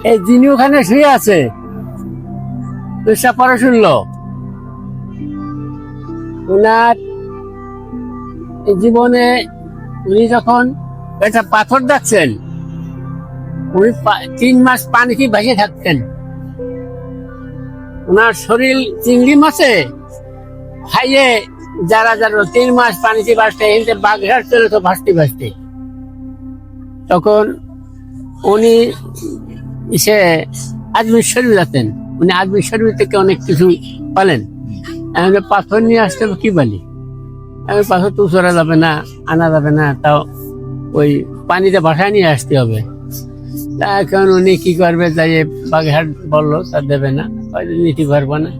এই যিনি ওখানে শুয়ে আছে পেশা পড়া শুনলো ওনার জীবনে উনি যখন একটা পাথর দেখছেন উনি 3 মাস পানি কি ভেসে থাকতেন। ওনার শরীর চিংড়ি মাছে খাইয়ে যারা যারা 3 মাস পানিতে ভাসতে এতে বাগেরহাট চলে তো ভাসতে ভাসতে তখন উনি সে আজমির শরীফ যেতেন। উনি আজমির শরীফ থেকে অনেক কিছু পালেন। পাথর নিয়ে আসতে কি বলি, পাথর তো চড়া যাবে না, আনা যাবে না, তাও ওই পানিতে ভাসায় নিয়ে আসতে হবে। তা এখন উনি কি করবে, যাই বাগেরহাট বললো তা দেবে না, নিতে পারবো না।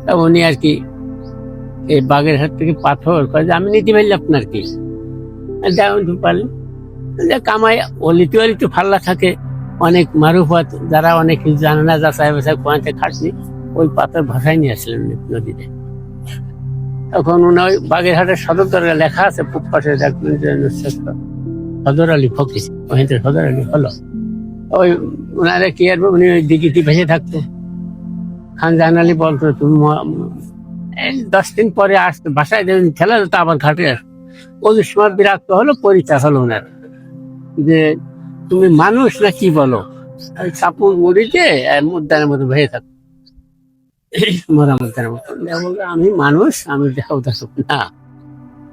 তা উনি আর কি এই বাগেরহাট থেকে পাথর কয়ে আমি নিতে পারলি আপনার কি পারলেন কামাই অলিতে অলিতে ফাল্লা থাকে অনেক মারুফত, যারা অনেক কিছু জানে না, যাচাই বাছাই কোয়াতে খাটনি, ওই পাথর ভাসায় নিয়ে আসলেন নদীতে। তখন উনি ওই বাগেরহাটের সদর দরজা লেখা আছে পূব পাশে সদর আলী ফকির, ওখানে সদর আলী হলো। ওই ওনারা কি আর উনি ওই দিঘিটি ভেসে থাকতো। খান জাহান আলী বলতো তুমি 10 দিন পরে আসতো, বাসায় যেদিন খেলা যেত আবার ঘাটে আসতো। ওই সময় বিরক্ত হলো, পরিচয় হলো ওনার যে তুমি মানুষ না কি বলো, কাপড় মুড়িতে মুদ্রার মতো ভেসে থাকতো মরা মুদ্রার মতো। আমি মানুষ, আমি দেখাও দেখো না।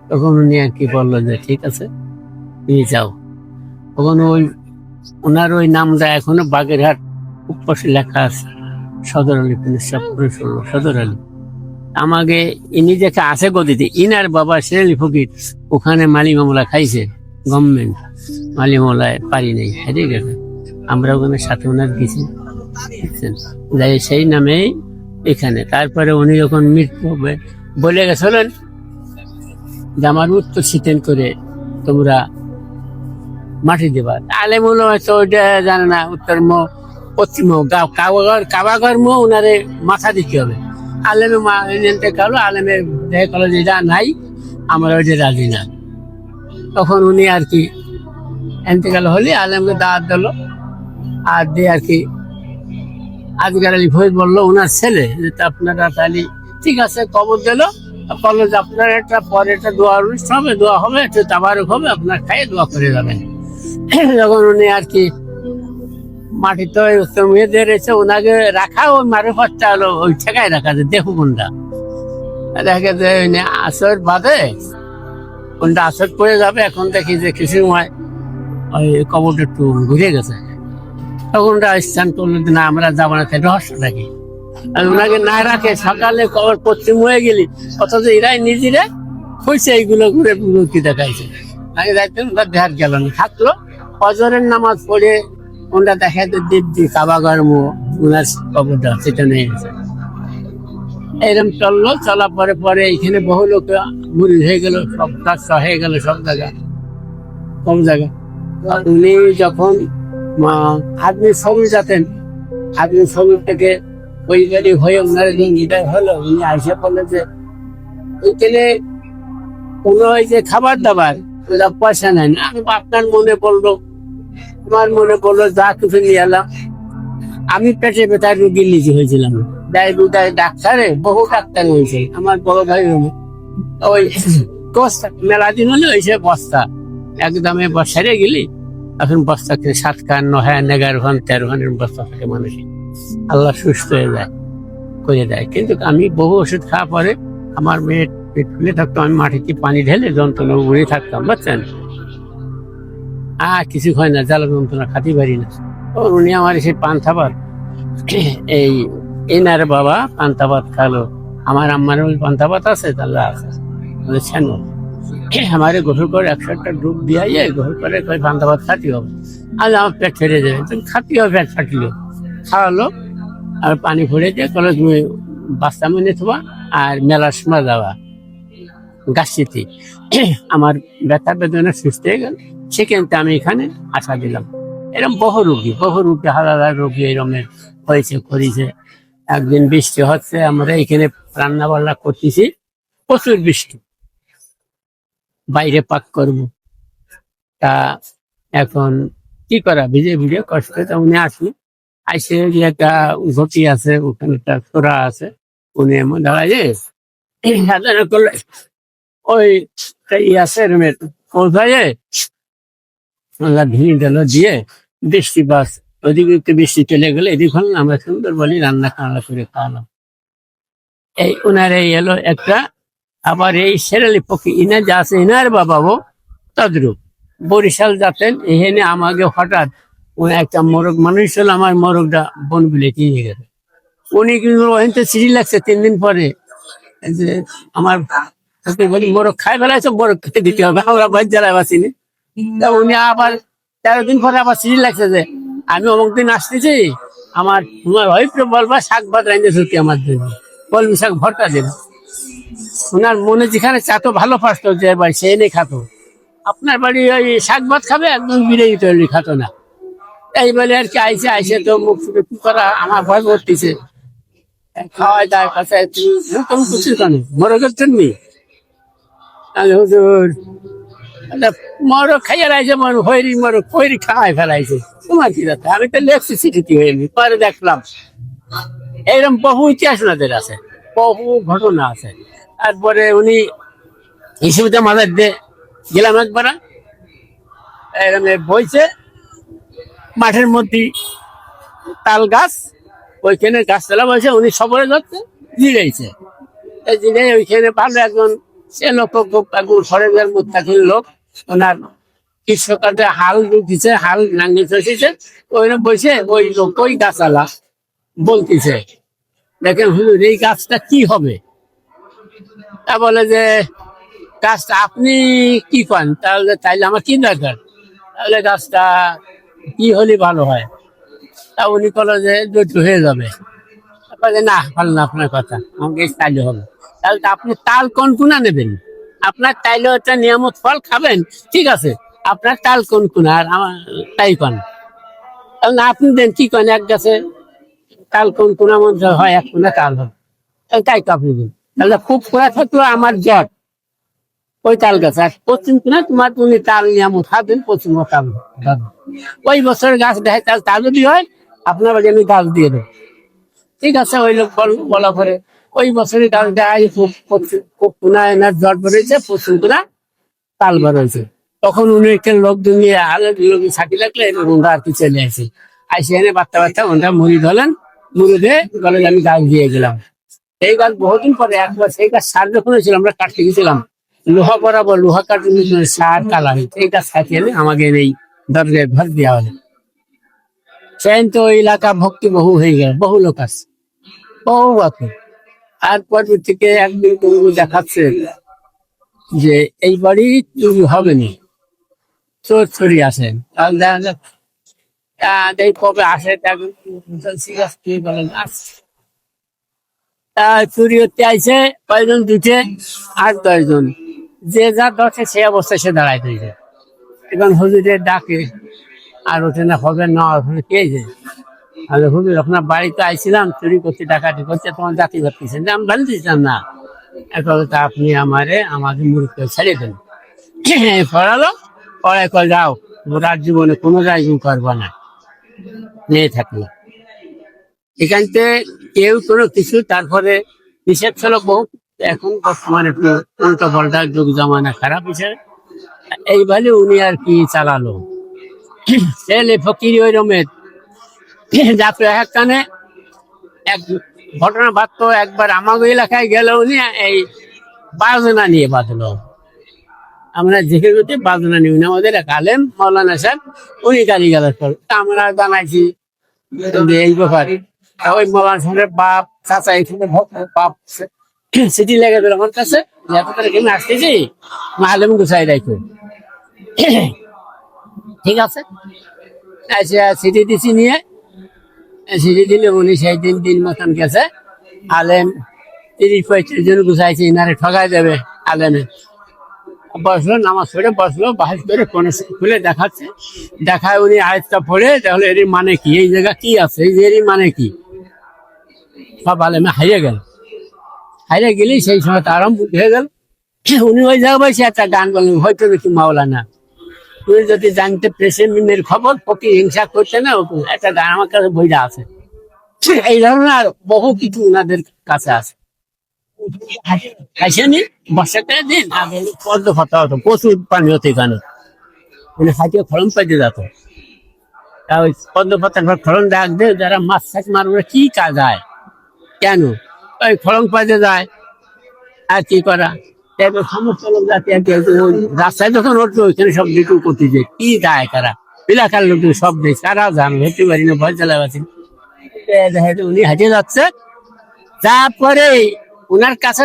তখন উনি আর কি বললো যে ঠিক আছে নিয়ে যাও। তখন ওই ওনার ওই নামটা এখনো বাগেরহাট উপপাশে লেখা আছে, সদর আলী সদর আলী। আমাকে ইনি যে আছে গদিতে, ইনার বাবা শেরালি ফকির ওখানে মালি মামলা খাইছে, গভর্নমেন্ট মালি মামলায় পারি নেই, হেরে গেছে। আমরা ওখানে সাথে ওনার গেছি, যাই সেই নামেই এখানে। তারপরে উনি যখন মৃত্যু হবে বলে গেছিলেন যে আমার উত্তর শীতেন করে তোমরা মাটি দেবা। আলেমুল হয়তো ওইটা জানে না, উত্তর মুখ পশ্চিম মুখ কাবাগর মুখ ওনারে মাথা দিতে হবে। আলেমে কালো আলেমের দেখে কালো যেটা নাই আমরা ওইটা রাজি না। তখন উনি আর কি এন্তেকাল হলে আলেমকে দাওয়াত দিল, আর দিয়ে আর কি আজকাল আলী ফরিদ বললো ওনার ছেলে যে আপনারা তাহলে ঠিক আছে কবর দিল, বললো যে আপনার একটা পরে একটা দোয়া অনুষ্ঠান হবে, দোয়া হবে, একটু তাবারক হবে, আপনার খাইয়ে দোয়া করে যাবেন। যখন উনি আর কি মাটি তো মেয়েদের এসে ওনাকে রাখা, ওই মারুফতটা হলো ওই ঠেকায় রাখা, যে দেখো কোনটা দেখে যে আসর বাদে কোনটা আসর পড়ে যাবে। এখন দেখি যে কিছু সময় ওই কবরটা একটু ঘুরে গেছে, তখন ওটা স্থান করলো না আমরা যাবো না, রহস্যটা কি। ওনাকে না রাখে সকালে কবর পশ্চিম হয়ে গেলি, অথচ এরাই নিজেরা হয়েছে এইগুলো ঘুরে কি দেখাইছে। আগে যাইতেন ওটা দেখার গেল না, থাকলো ফজরের নামাজ পড়ে ওটা দেখাতে দিব্যি কাবাগর ওনার কবরটা সেটা নিয়ে গেছে। এরকম চললো, চলা পরে পরে এখানে বহু লোক মুড়ি হয়ে গেল, সব কাজ হয়ে গেল, সব জায়গা কম জায়গা। উনি যখন আদমি সবুজ যেতেন, আদমি সবুজ থেকে ওই গাড়ি হয়ে ওনার নিদায় হলো। উনি আইসা বললেন যে ওইখানে কোনো ওই যে খাবার দাবার পয়সা নেই না। আপনার মনে পড়লো, আমার মনে পড়লো, যা কিছু নিয়ে এলাম। আমি পেটে ব্যথার রুগী নিজে হয়েছিলাম, ডাক্তারে বহু ডাক্তার হয়েছে। আমার বড় ভাই ওই মেলা দিন হলে ওইসে বস্তা একদমে বসারে গেলি, এখন বস্তা 7 খান 9 খান 11 খান 13 খানের বস্তা থাকে মানুষের। আল্লাহ সুস্থ হয়ে যায় করে দেয়। কিন্তু আমি বহু ওষুধ খাওয়া পরে আমার মেয়ে পেট ফুলে থাকতো, আমি মাটিতে পানি ঢেলে যন্ত্রণা উড়ে থাকতাম, বুঝছেন। কিছু হয় না, জ্বালা যন্ত্রণা খাতে পারি না। উনি আমার সেই পান্থা ভাত, এই এনার বাবা পান্থা ভাত খালো। আমার আম্মার ওই পান্থা ভাত আছে, তাল্লা আছে বুঝছেন। আমার গোসল করে 100টা ডুব দিয়ে গোসল করে পান্থা ভাত খাতি হবে, আজ আমার পেট ছেড়ে যাবে, খাতি হবে, পেট ফাটিল। খাওয়ালো আর পানি ভরে দিয়ে কলে তুমি বাচ্চা মেনে থবা আর মেলার সময় যাওয়া গাছটিতে। আমার ব্যথা বেদনা সুস্থ হয়ে গেল, সেখানতে আমি এখানে আশা দিলাম। এরকম বহু রোগী হাজার হাজার রোগী এরমের হয়েছে করেছে। একদিন বৃষ্টি হচ্ছে, আমরা এখানে রান্না বান্না করতেছি, প্রচুর বৃষ্টি, বাইরে পাক করব। তা এখন কি করা, ভিজে ভিজে কষ্ট উনি আসলো। আইসে যে একটা ঘটি আছে, ওখানে একটা ছোড়া আছে, উনি এমন দাঁড়ায় যে সাধারণ করলে ওই ই আছে রুমের পৌঁছায় ভিড় দিল দিয়ে বৃষ্টি বাস ওদিকে একটু বৃষ্টি চলে গেলে এদিক হল আমরা সুন্দর বলি রান্না খান্না করে খাওয়ালাম। এই উনার এই এলো একটা, আবার এই শেরালি পক্ষী ইনা যা আছে ইনার বাবাও তদ্রুপ বরিশাল যাতেন। এখানে আমাকে হঠাৎ উনি একটা মোরগ মানুষ ছিল, আমার মোরগটা বন বিলে কিনে গেছে। উনি কিন্তু ওখানে চিঠি লাগছে 3 দিন পরে যে আমার ওকে বলি মোরগ খাই ফেলাইছো, মোরগ খেতে দিতে হবে, আমরা বাড়ি জ্বালায় বাঁচিনি। তা উনি আবার 13 দিন পরে আবার চিঠি লাগছে যে আমি অমুক দিন আসতেছি, আমার তোমার হয়তো বলবা শাক ভাত রাঁধে সত্যি আমার জন্য, কলমি শাক ভর্তা দেন। ওনার মনে যেখানে চাতো ভালো পারতো যে ভাই সে এনে খাতো, আপনার বাড়ি ওই শাক ভাত খাবে, একদম বিরিয়ানি তৈরি খাতো না। এই বলে আর কি আইসে আইসে তো মুখ ফুটে কি করা, আমার ভয় করতেছে। খাওয়াই তার কাছে তুমি কিছু কেন মরে করছেন নি? তাহলে হুজুর মরো খাইয়ে রাইছে, মর হইরি মরো খৈরি খাওয়াই ফেলাইছে, তোমার কি যাতে? আমি তো লেখছি চিঠিতে হয়নি, পরে দেখলাম এইরকম বহু ইতিহাস ওনাদের আছে, বহু ঘটনা আছে। তারপরে উনি হিসেবে মাথার দিয়ে গেলাম একবার, এরকম বইছে মাঠের মধ্যে তাল গাছ, ওইখানে গাছতলা বসে উনি সবরে যাচ্ছে জিরাইছে। এই জিরাই ওইখানে ভালো একজন সে লোক খুব সরেজের মধ্যে থাকেন লোক, ওনার কৃষকাতে হাল দিচ্ছে, হাল নাঙ্গি চষেছে, ওইখানে বসে ওই লোক ওই গাছালা বলতেছে দেখেন হুজুর এই গাছটা কি হবে? তা বলে যে গাছটা আপনি কি করেন? তাহলে তাইলে আমার কি দরকার? তাহলে গাছটা কি হলে ভালো হয়? তা উনি বলে যে দুটো হয়ে যাবে। তারপরে না ভালো না আপনার কথা, আমাকে তাইলে হবে। তাহলে তো আপনি তাল কোন কোনা নেবেন? আপনার তাইলে একটা নিয়ামত ফল খাবেন, ঠিক আছে, আপনার তাল কোন কোনা আর আমার তাই কোন? তাহলে না আপনি দেন কি করেন, এক গাছে তাল কোন কোনা মধ্যে হয়, এক কোনা তাল হবে, তাহলে তাই তো আপনি দিন। তাহলে খুব খোলা থাকলো আমার জট ওই তাল গাছ, আর পশ্চিম কোনা তোমার তুমি তাল নিয়ামত খাবেন, পশ্চিম তাল ধরবে। ওই বছরের গাছ দেখে তাল তাল যদি হয় আপনার বাড়ি আমি গাছ দিয়ে দেবো। ঠিক আছে, ওই লোক বলা করে ওই বছরে গাছ দেয় খুব খুব কোনা এনার জট বেরোয়েছে, পশ্চিম কোনা তাল বেরোয়েছে। তখন উনি একটা লোক দিয়ে আলো লোক ছাকি লাগলে ওনারা আর কি চলে আসে, আইসে এনে বাচ্চা বাচ্চা ওনারা মুড়ি ধরেন, মুড়ি দিয়ে বলে আমি গাছ দিয়ে গেলাম। এই গাছ বহুদিন পরে একবার সেই গাছ সার যখন হয়েছিল আমরা কাটতে গেছিলাম, লোহা বরাবর লোহা কাটতে সার কালা হয়েছে, এই গাছ কাটিয়ে এনে আমাকে এই দরজায় ভর দেওয়া হলো। সেন তো ওই এলাকা ভক্তি বহু হয়ে গেল, বহু লোক আছে, বহু আছে। আর পরে থেকে একদিন তুমি দেখাচ্ছে যে এই বাড়ি চুরি হবে না, চোর চুরি আসেন, তাহলে দেখা যাক এই কবে আসে, বলেন আসছে। তা চুরি হতে আইছে কয়জন দুটে, 8-10 জন, যে যা দরছে সে অবস্থায় সে দাঁড়ায় দিয়েছে। এবং হুজুরের ডাকে আর ওঠে না, হবে না ওখানে কে যে তাহলে হুজুর আপনার বাড়িতে আইছিলাম চুরি করতে, ডাকাতি করতে, তোমার জাতি করতেছেন, আমি ভালো দিয়েছিলাম না, এখন তা আপনি আমাকে মুরুখ ছেড়ে দেন। পড়ালো, পড়ায় কল যাও, ওরা জীবনে কোনো রাইজিং করবো না, নিয়ে থাকলো এখান থেকে কেউ কোনো কিছু। তারপরে হিসেব ছিল বহু, এখন বর্তমানে একটু উল্টো পাল্টা যুগ জামানা খারাপ হিসেবে এইভাবে উনি আর কি চালালো। ছেলে ফকির ওই রমের যাতে একখানে এক ঘটনা বাঁধতো, একবার আমাদের এলাকায় গেল উনি এই বাজনা নিয়ে বাঁধলো। আমরা যেহেতু বাজনা নিই না, আমাদের এক আলেম মৌলানা সাহেব উনি গালি গালাজ করে, আমরা জানাইছি যে এই ব্যাপারে। ওই মৌলানা সাহেবের বাপ চাচা এখানে বাপ সিটি লেগে দিল আমার কাছে, এখানে আসতেছি আলেম গুছাই রাখো। ঠিক আছে, আচ্ছা সিটি দিছি, নিয়ে সিটি দিলে উনি সেই দিন মতন গেছে, আলেম 30-35 জন গুছাইছে, ইনারে ঠগাই দেবে আলেমে। বসলো, নামাজ পড়ে বসলো, বাহির করে কোন খুলে দেখাচ্ছে, দেখায় উনি আয়াতটা পড়ে তাহলে এরই মানে কি, এই জায়গা কি আছে, এই এরই মানে কি, সব আলেমে হারিয়ে গেল। হারিয়ে গেলেই সেই সময় আরম্ভ হয়ে গেল। উনি ওই জায়গায় বসে একটা গান বললেন, হয়তো দেখি মাওলানা তুই যদি জানতে প্রেসিডেন্টের খবর ফকির হিংসা করছে না, একটা গান আমার কাছে বইটা আছে। এই ধরনের আর বহু কিছু ওনাদের কাছে আছে। আসেনি বর্ষাকালের দিন আগে পদ্ম ফাটা হতো, প্রচুর পানি হতো এখানে, মানে হাতিয়ে খরম পাইতে যেত। তা ওই পদ্ম পাতার পর খরম ডাক দিয়ে যারা মাছ চাষ মারবে কি কাজ হয় কেন, ওই খরম পাইতে যায় আর কি করা। তারপর সমস্ত লোক জাতি আর কি ওই রাস্তায় যখন উঠবে ওইখানে সব ডিটু করতে যায়, কি যায় কারা এলাকার লোক সব দেয়, সারা যান হেঁটে পারি না, ভয় চালাবাছি। উনি হাঁটে যাচ্ছে, তারপরে ওনার কাছে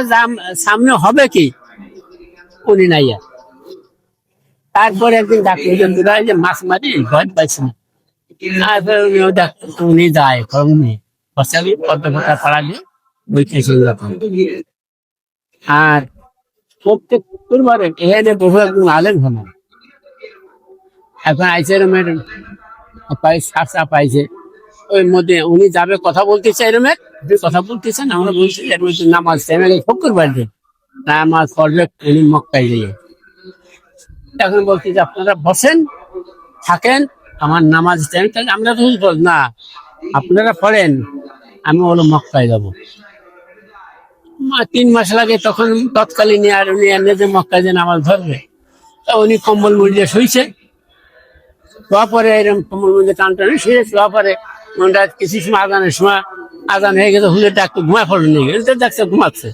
সামনে হবে কি উনি নাই আর। তারপরে একদিন ডাক্তার যে মাছ মারি ভয় পাইছি না, তারপরে উনিও উনি যায় উনি বসাবি পদ্ম পাতা পাড়া দিয়ে বই খেয়ে যখন। আর প্রত্যেক শুক্রবারে এখানে বহু একজন আলেন হন, এখন আইসে এরমের সারসা পাইছে, ওই মধ্যে উনি যাবে কথা বলতেছে এরমের কথা বলতেছেন, আমরা বলছি এর মধ্যে নামাজ শুক্রবার দিন নামাজ পড়বে উনি মক্কায় দিয়ে। এখন বলছি যে আপনারা বসেন থাকেন, আমার নামাজ টাইম, তাহলে আমরা তো বল না আপনারা পড়েন, আমি বলো মক্কায় যাবো। 3 মাস লাগে তখন তৎকালীন আর উনি এনে যে মক্কায় যে নামাজ ধরবে, তা উনি কম্বল মুড়িয়ে শুইছে, শোয়া পরে এরকম কম্বল মুড়িয়ে টান টানে শুয়ে শোয়া পরে ওনারা কিছু সময় আজানের সময় আজান হয়ে গেছে, হুলে ডাকতে ঘুমায় পড়ে নিয়ে গেছে, ডাকছে ঘুমাচ্ছে,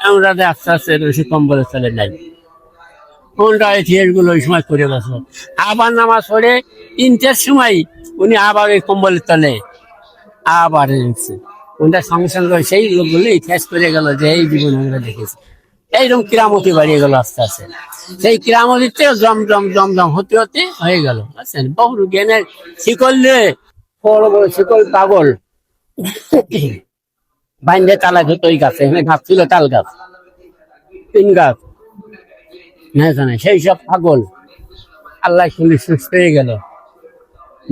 আমরা আস্তে আস্তে বেশি কম্বলের চলে নাই। কোনটা গুলো ওই সময় করে গেছে, আবার নামাজ পড়ে 3টার সময় উনি আবার ওই কম্বলের তলে আবার এসেছে। ওনার সঙ্গে সঙ্গে সেই লোকগুলো ইতিহাস করে গেল যে এই জীবন আমরা দেখেছি। এইরকম কিরামতি বাড়িয়ে গেল আস্তে আস্তে, সেই কিরামতিতে জমজম জমজম হতে হতে হয়ে গেল। বুঝছেন, বহু জ্ঞানের শিকল রে, বড় বড় শিকল পাগল বাইন্দে তালা হতো ওই গাছে, এখানে গাছ ছিল তাল গাছ, 3 গাছ, সেই সব পাগল আল্লাহ শুনে সুস্থ হয়ে গেল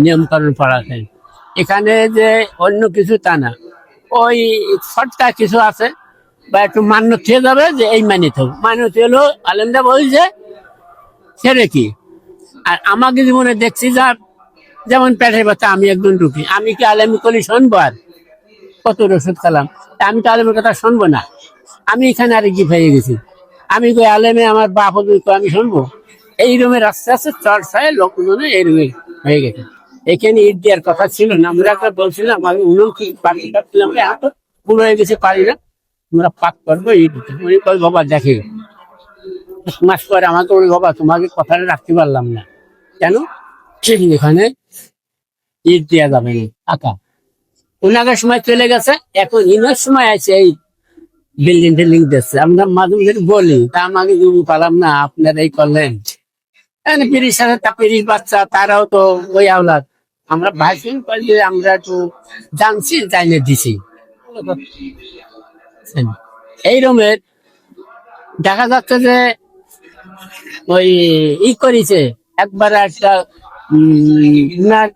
নিয়ম কানুন পড়াতেন। এখানে যে অন্য কিছু তা না, ওই শর্টটা কিছু আছে বা একটু মান্য খেয়ে যাবে যে এই মানিত মানত হলো আলেমদা বলছে সেরে কি। আর আমাকে জীবনে দেখছি যা, যেমন পেটের ব্যথা আমি একজন ঢুকি, আমি কি আলেমি করি শুনবো? আর কত ওষুধ খেলাম, আমি তো আলেমের কথা শুনবো না। আমি এখানে আর কি হয়ে গেছি, আমি কই আলেমে আমার বাপ আমি শুনবো? এই রুমের আস্তে আস্তে চর্চায় লোকজনে এই রুমে হয়ে গেছে। এখানে ইট দেওয়ার কথা ছিল না, আমরা একটা বলছিলাম আমি উনুন পাখি কাটছিলাম, এত পুরো হয়ে গেছে পারি না, আমরা পাক করবো ইট। উনি কই বাবা দেখে 1 মাস পরে আমাকে বলি বাবা তোমাকে কথাটা রাখতে পারলাম না কেন, এখানে ইট দেওয়া যাবে না আঁকা। ওনাদের সময় চলে গেছে, এখন ইনার সময় আছে এই বিল্ডিং টিল্ডিং দিচ্ছে। আমরা মাঝে মাঝে বলি তা আমাকে যদি পারলাম না আপনারা এই করলেন, পিরির সাথে তা পিরির বাচ্চা তারাও তো ওই আওলাদ, আমরা ভাইসিন পালিয়ে আমরা একটু জানছি জানিয়ে দিছি। এই রকমের দেখা যাচ্ছে যে ওই ই করেছে একবার একটা উনার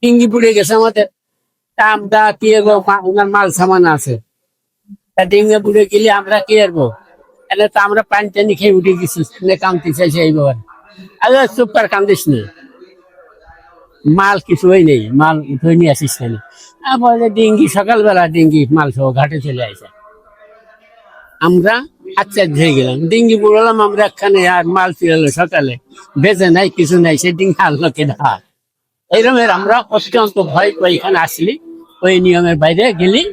টিঙ্গি পুড়ে গেছে আমাদের, তা আমরা কি ওনার মাল সামান আছে, তা ডিঙ্গে পুড়ে গেলে আমরা কি করবো, এলে তো আমরা পানি টানি খেয়ে উঠে গেছি, কামতে চাইছে এই ব্যাপার। আরে চুপ কর কান্দিস না, মাল কিছুই নেই, মাল উঠে নিয়ে আসিস কেন। বলে ডিঙ্গি সকালবেলা ডিঙ্গি মাল সহ ঘাটে চলে আসে, আমরা আচ্ছা হয়ে গেলাম, ডিঙ্গি পুড়ালাম আমরা একখানে, আর মাল ফিরালো সকালে বেঁচে নাই কিছু নাই, সে ডিঙ্গি আনলো কেনা। এইরকমের আমরা অত্যন্ত ভয় পাই, এখানে আসলি ওই নিয়মের বাইরে গেলি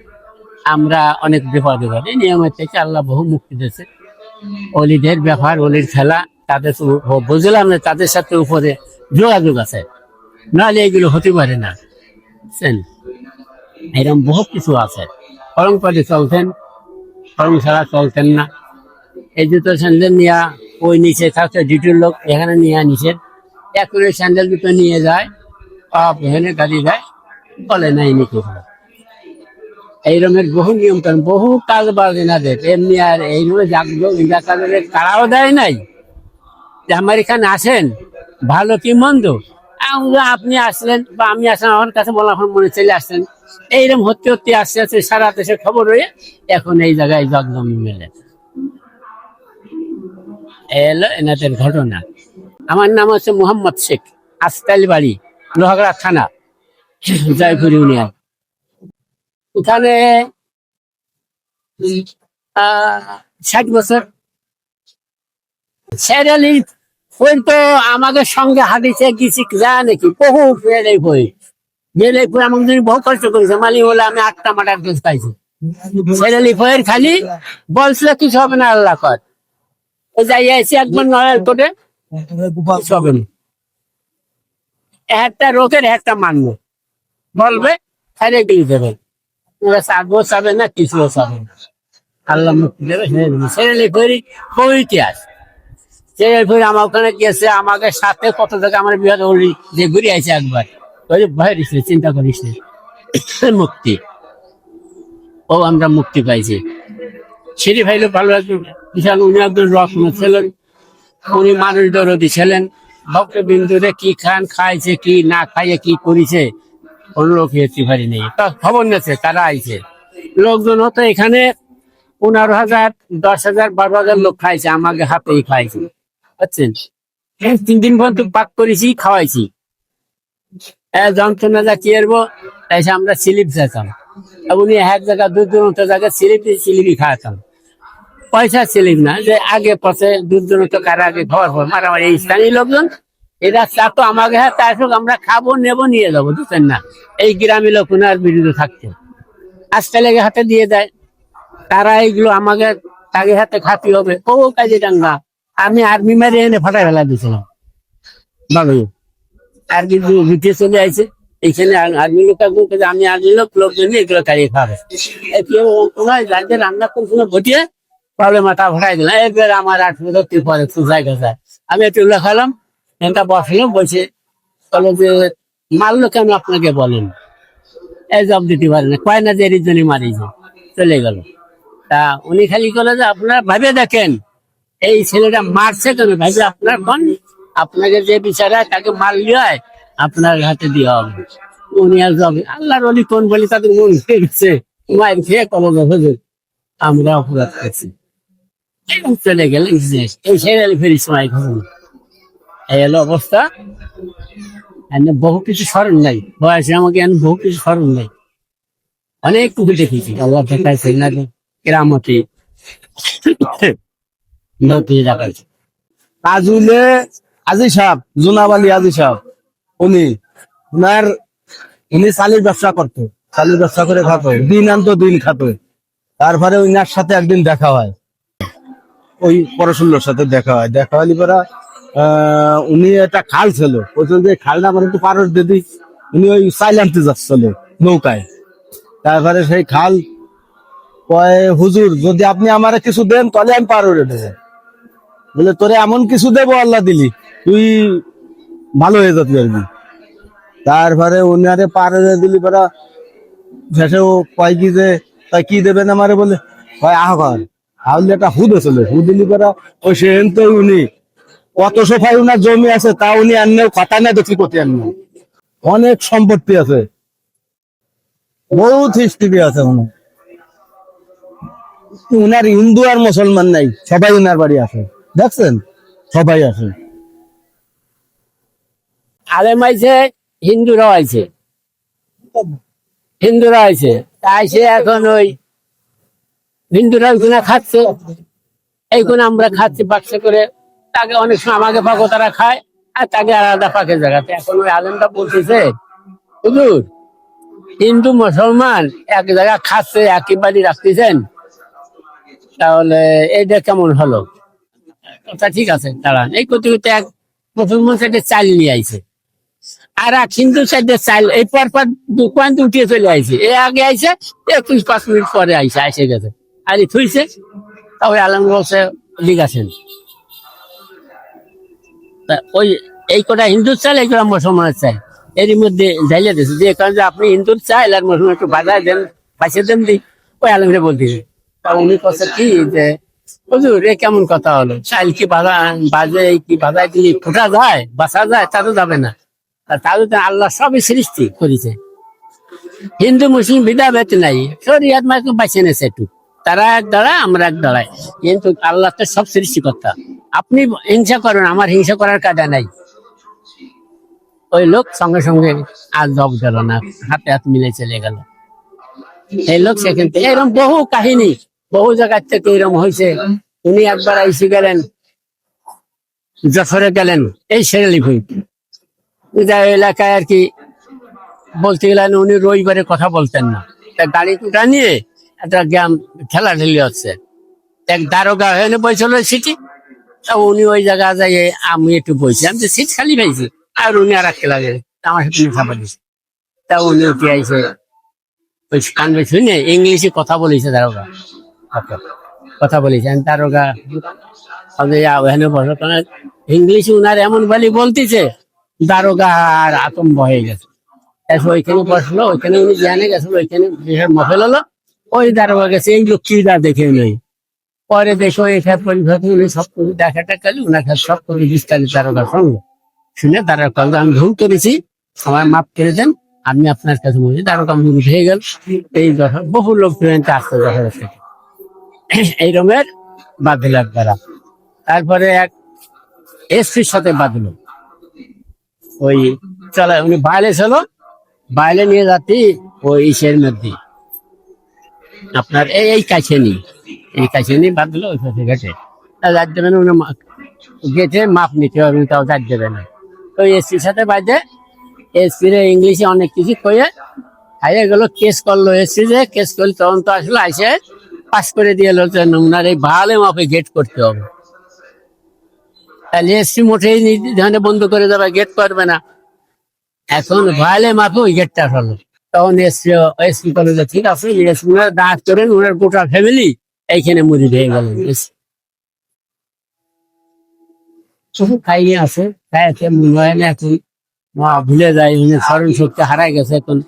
আমরা অনেক বিপদে পড়ি। নিয়মের থেকে আল্লাহ বহু মুক্তি দিয়েছে। অলিদের ব্যাপার, অলির খেলা, তাদের বুঝলাম না তাদের সাথে উপরে যোগাযোগ আছে, নাহলে এগুলো হতে পারে না। বুঝছেন, এরকম বহু কিছু আছে। করম পদে চলতেন, করম ছাড়া চলতেন না। এই জুতো স্যান্ডেল নিয়ে ওই নিচে থাকছে ডিউটির লোক, এখানে নিয়ে নিষেধ, এক করে স্যান্ডেল দুটো নিয়ে যায়, এখানে গাড়ি যায়, বলে নাই নিতে। এইরকমের বহু নিয়ম কানুন, বহু কাজ বাজ এনাদের এমনি। আর এইভাবে জাগলো কাজের তারাও দেয় নাই যে আমার এখানে আসেন ভালো কি মন্দ, আপনি আসলেন বা আমি আসলাম আমার কাছে বলা মনে চলে আসলেন। এইরকম হতে হতে আস্তে আস্তে সারা দেশের খবর হয়ে এখন এই জায়গায় জগদম মেলে। এলো এনাদের ঘটনা। আমার নাম হচ্ছে মোহাম্মদ শেখ, আস্তাইল বাড়ি, লোহাগড়া থানা, জয়পুর ইউনিয়ন। এখানে 60 বছর। সেরালি বই তো আমাদের সঙ্গে হাঁটিছে গেছি যা নাকি বহু মেয়েরাই বই মেয়েরাই বই আমাকে জন্য বহু কষ্ট করেছে। মালিক বলে আমি 8টা মাটার কেস পাইছি। সেরালি বইয়ের খালি বলছিল কিছু হবে না, আল্লাহ কর। ওই যাই আইসি একবার নড়াল করে কিছু হবে না। একটা রোগের একটা মানব বলবে ছাড়ে গিয়ে দেবে, চাকবো চাবে না, কিছুও চাবে না, আল্লাহ মুক্তি দেবে। সেরালি বই বহু ইতিহাস। ফির আমার ওখানে গেছে, আমাকে সাথে কত জায়গা আমার বিবাদ যে ঘুরে আইছে একবার। ওই ভয় দিচ্ছে, চিন্তা করিস না, মুক্তি। ও আমরা মুক্তি পাইছি। সিঁড়ি ভাইলো ভালো একজন বিশাল, উনি একজন রত্ন ছিলেন, উনি মানুষ দরদি ছিলেন। ভক্ত বিন্দুরে কি খান, খাইছে কি না খাইয়ে কি করেছে কোন লোক হেঁটে পারি নেই। তা খবর নেছে তারা আইছে, লোকজন হতো এখানে 15,000, 10,000, 12,000 লোক খাইছে, আমাকে হাতেই খাইছে, বুঝছেন। 3 দিন পর্যন্ত পাক করেছি, খাওয়াইছি। যন্ত্রণা যা কি করবো, তাই আমরা স্লিপ যেতাম। উনি এক জায়গা দূর দূরান্ত জায়গায় স্লিপই খাওয়াতাম। পয়সা স্লিপ না, যে আগে পথে দূর দূরান্ত কার আগে ঘর ঘর মারামারি। এই স্থানীয় লোকজন এরা চাতো আমাকে, হ্যাঁ তাই আমরা খাবো, নেবো, নিয়ে যাবো, বুঝছেন না। এই গ্রামে লোক ওনার বিরুদ্ধে থাকতো, আজকে লেগে হাতে দিয়ে দেয়। তারা এইগুলো আমাকে তাকে হাতে খাতি হবে ও কাজে ডাঙ্গা। আমি আর্মি মারি এনে ফাটাই ফেলা দিয়েছিলাম বাবু। আর কিন্তু ভিতরে চলে আসছে এইখানে আর্মি লোক, আমি আর্মি লোকজন এগুলো তাড়িয়ে খাবে। কেউ যাদের রান্না করছিল ঘটিয়ে পাবলে মাথা ফাটাই দিলাম। এবার আমার 8 বছর পরে জায়গা যায়, আমি একটু খালাম, এটা বসলাম, বলছে বলো যে মারলো কেন আপনাকে বলেন, এই জব দিতে পারে না, কয় না যে এর জন্য মারিয়েছে, চলে গেল। তা উনি খালি করে যে আপনারা ভাবে দেখেন এই ছেলেটা মারছে কেন, ভাবে আপনার কোন আপনাকে যে বিচারা তাকে মারলে হয় আপনার হাতে দেওয়া হবে। উনি আর যাবে আল্লাহর অলি কোন বলি তাদের মন খেয়ে গেছে, মায়ের খেয়ে কলম হুজুর আমরা অপরাধ করছি, চলে গেলেন। এই ছেলে ফেরিস মাই ঘটনা, এই হলো অবস্থা। বহু কিছু স্মরণ নাই, বয়সে আমাকে বহু কিছু স্মরণ নাই, অনেক কিছু দেখেছি। আল্লাহ দেখাইছে না কেরামতি দেখাইছে। কাজুলে আজি সাহেব, জুনাব আলী আজি সাহেব, উনি উনার উনি চালির ব্যবসা করতো, চালির ব্যবসা করে খাতো, দিন আনতো দিন খাতো। তারপরে উনার সাথে একদিন দেখা হয়, ওই পরশুল্লোর সাথে দেখা হয়। দেখা হলি পরা উনি একটা খাল ছিল, বলছেন যে খালটা আমার একটু পারস দিদি। উনি ওই চাইল আনতে যাচ্ছিল নৌকায়। তারপরে সেই খাল কয় হুজুর যদি আপনি আমারে কিছু দেন তাহলে আমি পার হয়ে দেবো। বলে তোরে এমন কিছু দেবো আল্লাহ দিলি তুই ভালো হয়ে যাবি আর কি। তারপরে উনারে পার হয়ে দিলি পরা শেষে ও কয় কি যে তাই কি দেবেন আমারে, বলে কয় আহ্বার তাহলে একটা হুদ ছিল, হুদ দিলি পরা ওই সেন তো উনি কত সোফায় উনার জমি আছে তা উনি আনলেও কথা না দেখি কোথায় আনলেও অনেক সম্পত্তি আছে, বহুত হিস্ট্রি আছে। উনার হিন্দু আর মুসলমান নাই, সবাই উনার বাড়ি আসে, দেখছেন সবাই আসে। আলেম আইছে, হিন্দুরাও আইছে, হিন্দুরা আইছে, তাই সে এখন ওই হিন্দুরা গুনা খাচ্ছে, এই গুণ আমরা খাচ্ছি বাক্সে করে। তাকে অনেক সময় আমাকে পাকো তারা খায়, আর তাকে আলাদা পাকের জায়গাতে। এখন ওই আলেমটা বলতেছে হুজুর হিন্দু মুসলমান এক জায়গা খাচ্ছে, একই বাড়ি রাখতেছেন, তাহলে এইটা কেমন হলো? কথা ঠিক আছে তারা এই করতে করতে এক মুসলমান সাইডে চাল নিয়ে আইছে, আর এক হিন্দু সাইডে চাল এই পর দোকান উঠিয়ে চলে আইছে। এ আগে আইছে 21-5 মিনিট পরে আইসে এসে গেছে, আর থুইছে। তবে আলম বলছে লিগ আছেন, ওই এই কটা হিন্দুর চাল, এই কটা মুসলমানের চাল, এরই মধ্যে ঝাইলে দিয়েছে যে কারণ যে আপনি হিন্দুর চাল আর মুসলমান একটু বাজায় দেন, পাইছে দেন দি। ওই আলমরে বলতেছে, উনি কথা কি যে হুজুর এ কেমন কথা হলো, চাল কি বাজে কি বাজায় কি ফোটা যায়, বাঁচা যায়? তা তো যাবে না, তাহলে তো আল্লাহ সবই সৃষ্টি করেছে, হিন্দু মুসলিম ভেদাভেদ নাই, শরীয়ত মাকে বাঁচিয়ে নেছে একটু, তারা এক দাঁড়ায় আমরা এক দাঁড়ায়, কিন্তু আল্লাহ তো সব সৃষ্টিকর্তা। আপনি হিংসা করেন, আমার হিংসা করার কায়দা নাই। ওই লোক সঙ্গে সঙ্গে আর জব গেল না, হাতে হাত মিলে চলে গেল। এই লোক সেখান থেকে এরকম বহু কাহিনী, বহু জায়গার থেকে এরকম হয়েছে। উনি একবার আইসি গেলেন, যশোরে গেলেন, এই শেরালি ভুই এলাকায় আর কি বলতে গেলেন। উনি রবিবারে কথা বলতেন না, তা গাড়ি কুটা নিয়ে একটা গ্যাম ঠেলাঠেলি হচ্ছে। এক দারোগা হয়ে বইছিল সিটি, তা উনি ওই জায়গায় যাই, আমি একটু বইছি, আমি তো সিট খালি পাইছি, আর উনি আর একটা লাগে আমার সাথে খাবার দিচ্ছে। তা উনি উঠে আইসে, ওই কানবে শুনে ইংলিশে কথা বলেছে দারোগা, কথা বলেছে। দারোগা ওখানে বসে, ইংলিশে উনার এমন বলি বলতেছে, দারোগা আর আতঙ্ক হয়ে গেছে। ওইখানে বসলো, ওইখানে উনি জানে গেছিল, ওইখানে বিশাল মহল হলো। ওই দারোগা গেছে, এই লোক কি দেখে নেই। পরে দেখো এসব পরিভাষা উনি সব কিছু দেখাটা কালি উনার কাছে সব কিছু বিস্তারিত দারোগা শুনলো। শুনে দারোগা কাল আমি ভুল করেছি, আমার মাফ করে দেন, আমি আপনার কাছে বলি। দারোগা মুখ হয়ে গেল। এই বহু লোক আসতে দেখা যাচ্ছে এই রকমের বাঁধল একবার। তারপরে এক এসপির সাথে বাঁধলো, ওই চলা উনি বাইরে ছিল, বাইরে নিয়ে যাচ্ছি ওই ইসের মধ্যে আপনার এই কাছে নি, এই কাছে নিয়ে বাঁধলো ওই পাশে গেছে। যার দেবে না উনি গেছে মাপ নিতে হবে, তাও যার দেবে না। তো এসপির সাথে বাজে, এসপির ইংলিশে অনেক কিছু কয়ে হাইয়ে গেলো, কেস করলো। এসপি যে কেস করলে তখন তো আসলো, আসে পাস করে দিয়ে এলো, ওনার এই ভালো মাপে গেট করতে হবে। তাহলে এসপি মোটেই ধরনের বন্ধ করে দেবে, গেট করবে না। এখন ভাইলে মাপে ওই গেটটা হলো। তখন এসপি কলেজে ঠিক আছে, উনার দাঁত করেন, উনার গোটা ফ্যামিলি এইখানে মুড়ি হয়ে গেল। শুধু খাইয়ে আছে, খাইতে মনে হয় না এখন ভুলে যায়, স্মরণ শক্তি হারাই গেছে এখন,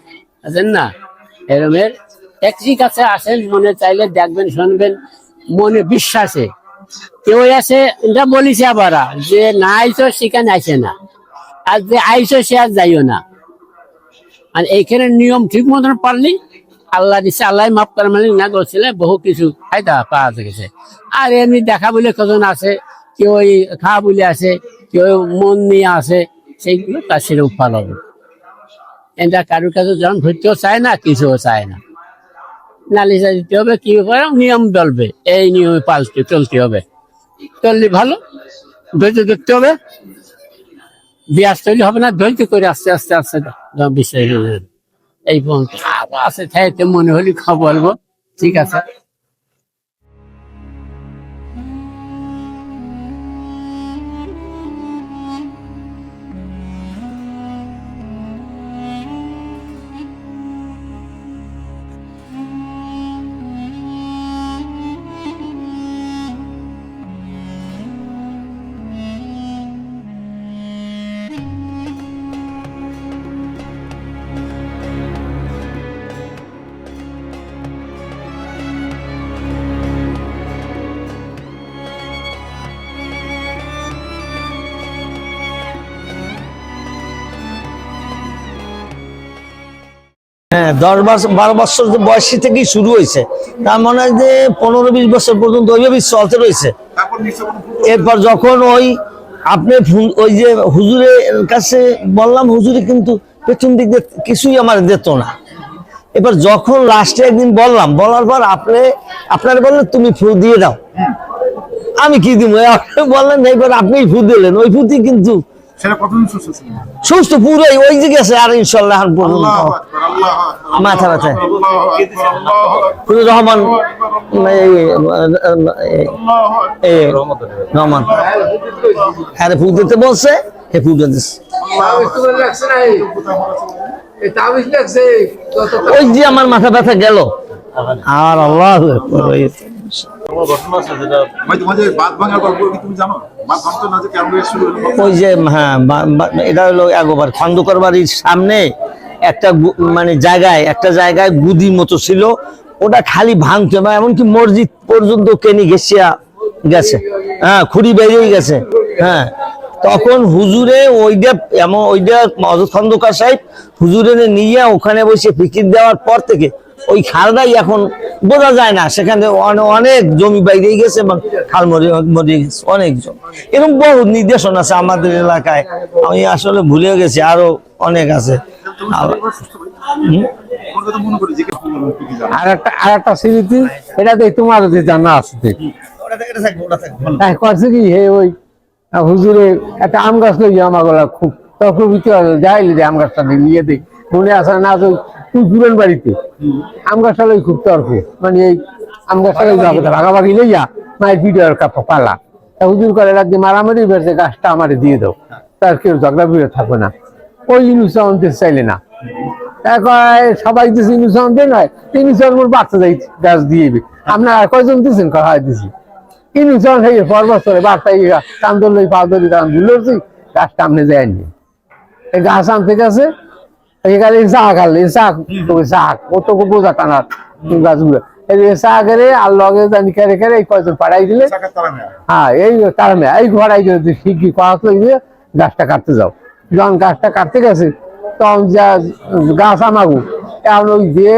আছেন না এরমের। একটির কাছে আসেন, মনে চাইলে দেখবেন, শুনবেন, মনে বিশ্বাসে কেউ আছে। এটা বলিছে আবার যে না আইসো সেখানে আসে না, আর যে আইসো সে আর যাইও না। আর এইখানে নিয়ম ঠিক মতন পারলি আল্লাহ দিচ্ছে, আল্লাহ মাফ করার মানে না করছিলে, বহু কিছু ফায়দা পাওয়া গেছে। আর এমনি দেখা বলে কজন আছে, কেউ ওই খাওয়া বলে আছে, কেউ মন নিয়ে আসে, সেইগুলো তার সেরকম ফল হবে। এটা কারোর কাছে যখন ধরতেও চায় না, কিছুও চায় না, নালিশা দিতে হবে, কি ব্যাপারে নিয়ম বলবে, এই নিয়মে পাল্টে চলতে হবে। চললে ভালো, ধৈর্য ধরতে হবে, বিয়াস তৈরি হবে না, ধৈর্য করে আস্তে আস্তে আস্তে বিষয় এই পর্যন্ত আছে। থাকতে মনে হলে খবর বলবো, ঠিক আছে। হ্যাঁ, 10-12 বছর বয়সী থেকেই শুরু হয়েছে। তার মনে হয় যে 15-20 বছর পর্যন্ত ওইভাবেই চলতে রয়েছে। এরপর যখন ওই আপনি ওই যে হুজুরের কাছে বললাম, হুজুরে কিন্তু পেছন দিক দিয়ে কিছুই আমার দিত না। এবার যখন লাস্টে একদিন বললাম, বলার পর আপনার বললেন তুমি ফু দিয়ে দাও। আমি কি দিব, আপনি বললেন, এইবার আপনি ফু দিলেন। ওই ফুটি কিন্তু সুস্থ পুরোই ওই যে গেছে। আর ইনশাল্লাহ মাথা ব্যথা রহমান রহমান হ্যাঁ ফু দিতে বলছে, হে ফু দিতেছে। ওই যে আমার মাথা ব্যথা গেল। আর আল্লাহ ওই যে হ্যাঁ, এটা হলো একবার খন্দকার বাড়ির সামনে একটা মানে একটা জায়গায় গুদির মতো ছিল, ওটা খালি ভাঙতে, এমনকি মসজিদ পর্যন্ত কেনি গেছে। হ্যাঁ, খুঁড়ি বেরিয়ে গেছে। হ্যাঁ, তখন হুজুরে ওইটা হযরত খন্দকার সাহেব হুজুরে নিয়ে ওখানে বসে ফিকির দেওয়ার পর থেকে ওই খালটাই এখন বোঝা যায় না, সেখানে অনেক জমি বাইরে গেছে এবং খাল মরে গেছে অনেক জমি। এরকম বহু নির্দেশন আছে আমাদের এলাকায়, আমি আসলে ভুলে গেছি, আরো অনেক আছে। আর একটা স্মৃতি, এটা দেখ তোমার যে জানা আছে করছে কি হে ওই হুজুরে একটা আম গাছ লই আমার গলা খুব তর্ক ভিতরে যাইলে যে আম গাছটা নিয়ে দেখ মনে আসে না ওই হুজুরের বাড়িতে আম গাছটা লই খুব তর্ক, মানে এই আম গাছটা লই ভাগাভাগি লইয়া মায়ের ভিডিওর কাপ পালা হুজুর করে রাখতে মারামারি বেড়েছে, গাছটা আমারে দিয়ে দাও, তার কেউ ঝগড়া বিরোধ থাকবে না। ওই জিনিসটা আনতে চাইলে না, সবাই দিচ্ছে ইনুসান দেয় নয়, ইনুসান মোর বাচ্চা যাই গাছ দিয়ে আপনার কয়জন দিচ্ছেন হয় দিছি ইনুসান হয়ে পর বছরে বাচ্চা কান্দর লই পা ধরি কারণ ভুলেছি গাছটা আপনি যায়নি, এই গাছ আনতে গেছে এখানে শাক আনলে শাক শাক ও তো বোঝা টানার গাছগুলো এই শাক করে আর লগে জানি কেড়ে কেড়ে এই কয়জন পাড়াই দিলে হ্যাঁ এই কারণে এই ঘোড়াই দিলে শিখি কড়াত দিয়ে গাছটা কাটতে যাও। যখন গাছটা কাটতে গেছে তখন যা গাছ আমাগু এখন ওই যে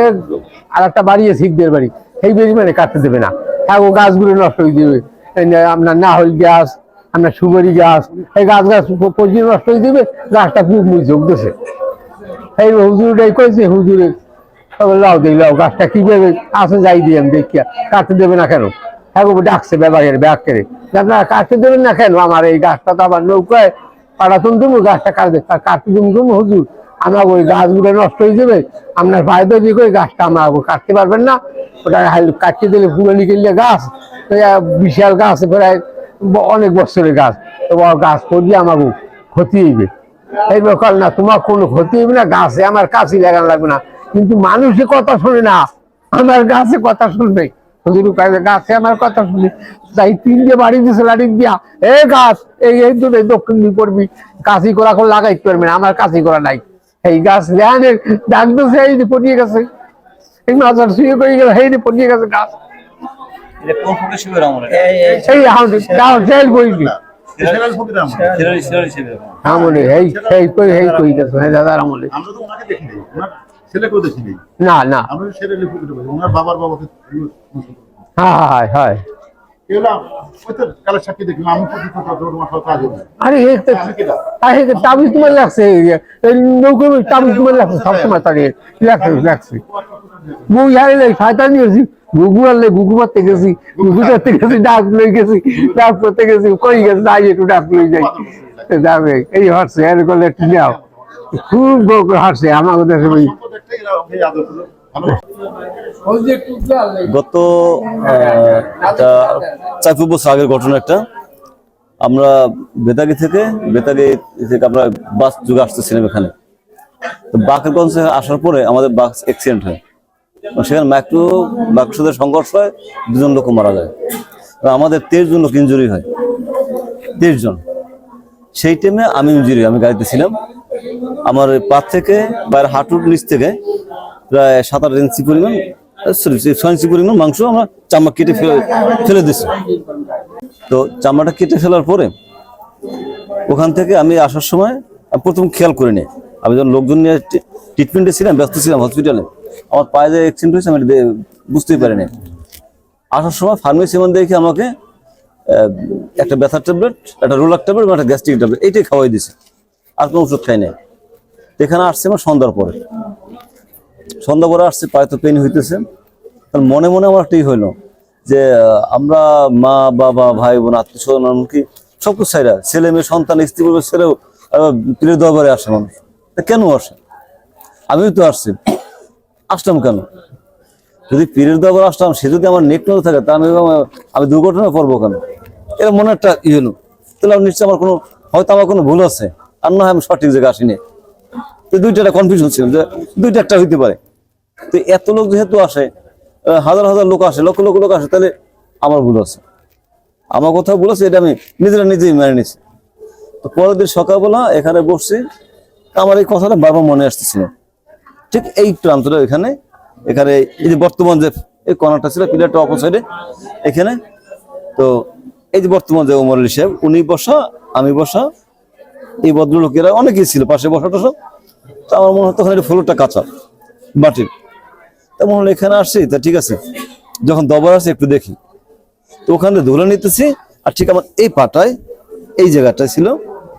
আর একটা বাড়ি আছে শিখদের বাড়ি, সেই বাড়ি মানে কাটতে দেবে না, হ্যাঁ ও গাছগুলো নষ্ট হয়ে দেবে। আপনার নাহল গাছ, আপনার সুপারি গাছ, এই গাছ পচিয়ে নষ্ট হয়ে দেবে, গাছটা খুব মুই যোগ দিয়েছে। এই হুজুরটাই কয়েছে হুজুরে লাও দেই লাও গাছটা কি দেবে আসে যাই দিয়ে আমি দেখিয়া কাটতে দেবে না কেন, হ্যাঁ ডাকছে ব্যাপারের ব্যাগ করে আপনারা কাটতে দেবেন না কেন, আমার এই গাছটা তো আবার নৌকায় পাড়াতন তুমি গাছটা কাটতে তুমি হুজুর আমার ওই গাছগুলো নষ্ট হয়ে যাবে, আপনার ফায়দা দিয়ে করে গাছটা আমার কাটতে পারবেন না, ওটা কাটতে দিলে পুরো নিকেলে গাছ বিশাল গাছ প্রায় অনেক বছরের গাছ, তো গাছ পড়লে আমাকে ক্ষতি হইবে। এই ব্যাপার না তোমার কোনো ক্ষতি হইবে না, গাছে আমার কাছে লাগানো লাগবে না, কিন্তু মানুষে কথা শোনে না, আমার গাছে কথা শুনবে, গাছে আমার কথা শুনে তাই তিনটে বাড়ি দিছে লাড়ি দিয়া এ গাছ এই দুটো দক্ষিণ দিকে করবি কাশি করা করে লাগাইতে পারবে না, আমার কাশি করা নাই, এই গাছ ডাক দিচ্ছে এই পটিয়ে গেছে, এই মাজার শুয়ে করে গেল এই পটিয়ে গেছে গাছ এই জেল বইবি আমলে এই সেই কই এই কই গেছে দাদার আমলে না না হ্যাঁ হ্যাঁ আরে তাবিজ তোমার লাগছে নৌকো তাবিজ তোমার লাগছে সবসময় তাড়িয়ে লাগছে বউ হারিয়ে শয়তান নিয়েছি গুগু আনলে গুগু মারতে গেছি, গুগু ধরতে গেছি, ডাক লই গেছি, ডাক করতে গেছি, কই গেছি না একটু ডাক লই যাই যাবে এই হাসছে এর করলে একটু যাও খুব হাসছে আমার দেশে ওই গত 4 বছর আগের ঘটনা একটা, আমরা বেতাগি থেকে আমরা বাস যুগে আসতেছিলাম এখানে, তো বাকেরগঞ্জে আসার পরে আমাদের বাস অ্যাক্সিডেন্ট হয়, সেখানে বাকের সাথে সংঘর্ষ হয়, 2 জন লোক মারা যায়, আমাদের 13 জন লোক ইনজুরি হয়, 13 জন। সেই টাইমে আমি আমি গাড়িতে ছিলাম, আমার পা থেকে বাইরে হাঁটুর নিচ থেকে প্রায় 7-8 ইঞ্চি পরিমাণ 6 ইঞ্চি পরিমাণ মাংস আমরা চামড়া কেটে ফেলে দিচ্ছি। তো চামড়াটা কেটে ফেলার পরে ওখান থেকে আমি আসার সময় প্রথম খেয়াল করে নিই, আমি যখন লোকজন নিয়ে ট্রিটমেন্টে ছিলাম, ব্যস্ত ছিলাম হসপিটালে, আমার পায়ে যে অ্যাক্সিডেন্ট হয়েছে আমি বুঝতেই পারিনি। আসার সময় ফার্মেসি মান দেখে আমাকে একটা ব্যথার ট্যাবলেট, একটা রোলার ট্যাবলেট, একটা গ্যাস্ট্রিক ট্যাবলেট এইটাই খাওয়াই দিছে, আর কোনো ওষুধ খাই নাই। এখানে আসছে আমার সন্ধ্যার পরে আসছে, পায়ে তো পেন হইতেছে, তার মনে মনে আমার একটাই হইলো যে আমরা মা বাবা ভাই বোন আত্মীয় স্বজন এমনকি সবকিছু ছাইরা ছেলে মেয়ে সন্তান স্ত্রী ছেলেও পীরের দরবারে আসে মানুষ, কেন আসে? আমিও তো আসলাম কেন? যদি পীরের দরবারে আসলাম, সে যদি আমার নেক নজর থাকে, তা আমি দুর্ঘটনা পড়বো কেন? এর মনে একটা হলো, তাহলে নিশ্চয় আমার হয়তো আমার কোনো ভুল আছে, আর না হয় আমি সঠিক জায়গায় আসিনি। তো দুইটা কনফিউশন ছিল যে দুইটা একটা হইতে পারে। তো এত লোক যেহেতু আসে, হাজার হাজার লোক আসে, লক্ষ লক্ষ লোক আসে, তাহলে আমার ভুল আছে, আমার কথা ভুল আছে, এটা আমি নিজেই মেনে নিছি। তো পরের দিন সকালবেলা এখানে বসছি, আমার এই কথাটা বারবার মনে আসতেছিল, ঠিক এই প্রান্তটা এখানে এই যে বর্তমান যে এই কর্নারটা ছিল, পিলারটা অপোসাইডে এখানে, তো এই যে বর্তমান যে ওমর আলী সাহেব, উনি বসা, আমি বসা, এই ভদ্রলোকেরা অনেকেই ছিল পাশে বসাটা সব। তো আমার মনে হতো ওখানে ফ্লোরটা কাঁচা মাটির, তেমন হলো এখানে আসছি, তা ঠিক আছে, যখন দবার আসছে একটু দেখি, তো ওখানে ধুলে নিতেছি, আর ঠিক আমার এই পাটায় এই জায়গাটায় ছিল,